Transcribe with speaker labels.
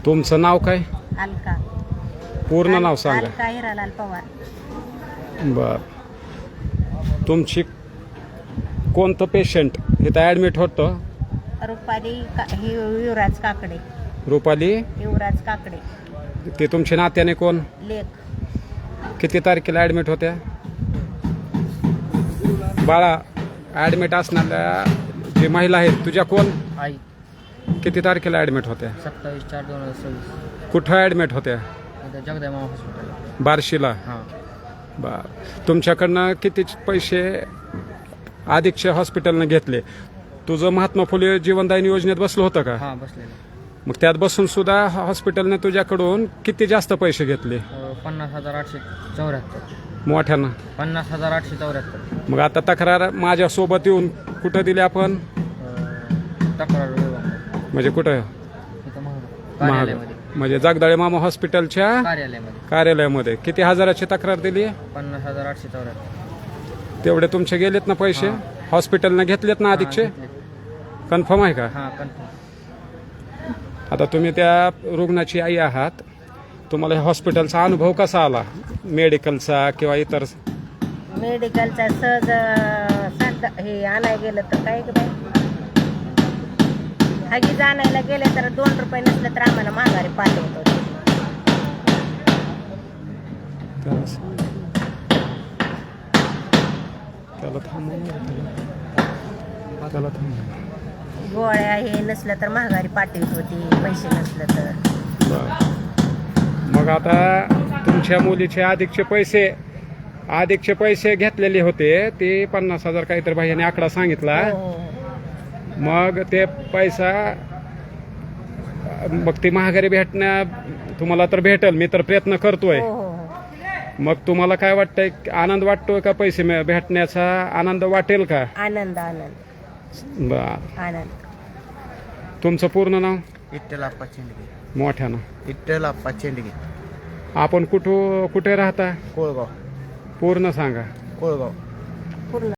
Speaker 1: तुमचं नाव काय?
Speaker 2: अलका.
Speaker 1: पूर्ण नाव सांगा.
Speaker 2: अलका हिरालाल पवार.
Speaker 1: बर. तुमची कोणतं पेशंट इथं ॲडमिट होतं?
Speaker 2: रुपाली युवराज काकडे.
Speaker 1: रुपाली.
Speaker 2: युवराज काकडे.
Speaker 1: ते तुमच्या नात्याने कोण?
Speaker 2: लेख.
Speaker 1: किती तारखेला ॲडमिट होत्या? बाळा, ॲडमिट असणाऱ्या जी महिला आहेत तुझ्या कोण?
Speaker 3: आई.
Speaker 1: किती तारखेला ॲडमिट होत्या?
Speaker 3: 27/4/2026.
Speaker 1: कुठं ॲडमिट होत्या?
Speaker 3: जगदंबा हॉस्पिटल
Speaker 1: बार्शीला.
Speaker 3: हां.
Speaker 1: बर. तुमच्याकडनं किती पैसे अधिकच्या हॉस्पिटलनं घेतले? तुझं महात्मा फुले जीवनदायिनी योजनेत बसलं होतं का?
Speaker 3: हां बसलेलं.
Speaker 1: मग त्यात बसून सुद्धा हॉस्पिटलने तुझ्याकडून किती जास्त पैसे घेतले?
Speaker 3: 50,874.
Speaker 1: मोठ्यानं
Speaker 3: 50,874.
Speaker 1: मग आता तक्रार माझ्यासोबत येऊन कुठं दिली आपण?
Speaker 3: तक्रार विभाग.
Speaker 1: म्हणजे कुठं?
Speaker 3: इथं महाग
Speaker 1: महाग.
Speaker 3: कार्यालयामध्ये.
Speaker 1: म्हणजे जगदाळे मामा हॉस्पिटलच्या
Speaker 3: कार्यालयामध्ये
Speaker 1: कार्यालयामध्ये किती हजाराची तक्रार दिली?
Speaker 3: 50,874.
Speaker 1: तेवढे तुमचे गेलेत ना पैसे?
Speaker 3: हां.
Speaker 1: हॉस्पिटलने घेतलेत ना अधिकचे? कन्फर्म आहे का?
Speaker 3: हां कन्फर्म.
Speaker 1: आता तुम्ही त्या रुग्णाची आई आहात, तुम्हाला ह्या हॉस्पिटलचा अनुभव कसा आला? मेडिकलचा किंवा इतर?
Speaker 2: मेडिकलचा सहज हे आणायला गेलं तर काय की बाई, हगीज आणायला गेले तर 2 रुपये नसले तर आम्हाला माघारी पाठवतो.
Speaker 1: त्याला
Speaker 2: गोळ्या हे नसलं तर माघारी पाठवत होती, पैसे नसलं तर.
Speaker 1: मग आता तुमच्या मुलीचे अधिकचे पैसे घेतलेले होते ते 50,000 काहीतरी भाईने आकडा सांगितला.
Speaker 2: हो.
Speaker 1: मग ते पैसा मग ती महागारी भेटण्या तुम्हाला तर भेटेल, मी तर प्रयत्न करतोय.
Speaker 2: हो.
Speaker 1: मग तुम्हाला काय वाटतंय? आनंद वाटतोय का? पैसे भेटण्याचा आनंद वाटेल का?
Speaker 2: आनंद.
Speaker 1: बर. तुमचं पूर्ण नाव?
Speaker 3: विठ्ठल आप्पा चेंडगे.
Speaker 1: मोठ्यानं.
Speaker 3: विठ्ठल आप्पा चेंडगे.
Speaker 1: आपण कुठे राहता?
Speaker 3: कोळगाव.
Speaker 1: पूर्ण सांगा.
Speaker 3: कोळगाव.
Speaker 2: पूर्ण